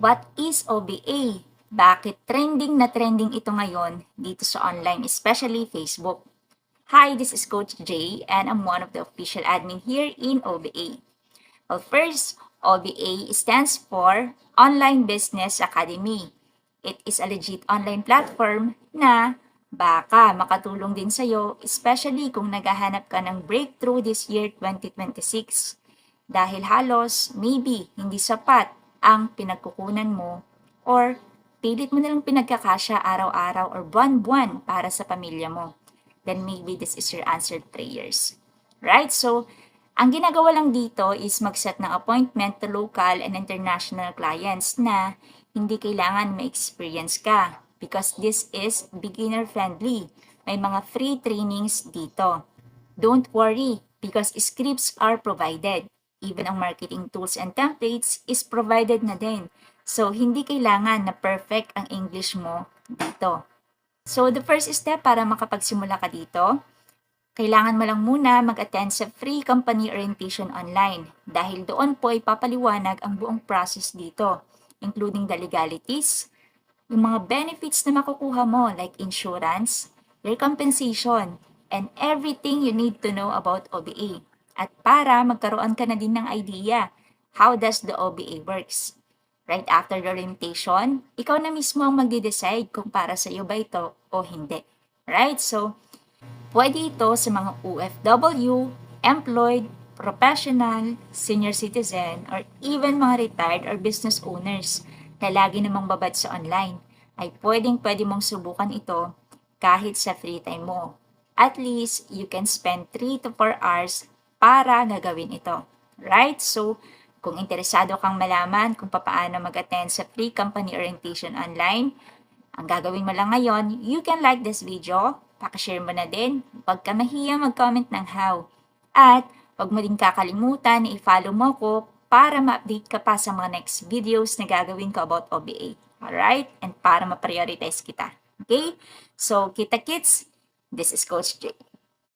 What is OBA? Bakit trending na trending ito ngayon dito sa online, especially Facebook? Hi, this is Coach Jay and I'm one of the official admin here in OBA. Well, first, OBA stands for Online Business Academy. It is a legit online platform na baka makatulong din sa'yo, especially kung naghahanap ka ng breakthrough this year 2026. Dahil halos, maybe, hindi sapat ang pinagkukunan mo or pilit mo nalang pinagkakasya araw-araw or buwan-buwan para sa pamilya mo. Then maybe this is your answered prayers. Right? So, ang ginagawa lang dito is mag-set ng appointment to local and international clients na hindi kailangan may experience ka because this is beginner friendly. May mga free trainings dito. Don't worry because scripts are provided. Even ang marketing tools and templates is provided na din. So, hindi kailangan na perfect ang English mo dito. So, the first step para makapagsimula ka dito, kailangan mo lang muna mag-attend sa free company orientation online dahil doon po ipapaliwanag ang buong process dito, including the legalities, yung mga benefits na makukuha mo like insurance, your compensation, and everything you need to know about OBA. At para magkaroon ka na din ng idea, how does the OBA works? Right after the orientation, ikaw na mismo ang magde-decide kung para sa iyo ba ito o hindi. Right? So, pwede ito sa mga OFW, employed, professional, senior citizen, or even mga retired or business owners na lagi namang babad sa online, ay pwede mong subukan ito kahit sa free time mo. At least, you can spend 3 to 4 hours para gagawin ito. Right? So, kung interesado kang malaman kung paano mag-attend sa free company orientation online, ang gagawin mo lang ngayon, you can like this video, pakishare mo na din, huwag ka mahiya mag-comment ng how. At huwag mo din kakalimutan na i-follow mo ko para ma-update ka pa sa mga next videos na gagawin ko about OBA. Alright? And para ma-prioritize kita. Okay? So, kita-kits, this is Coach J.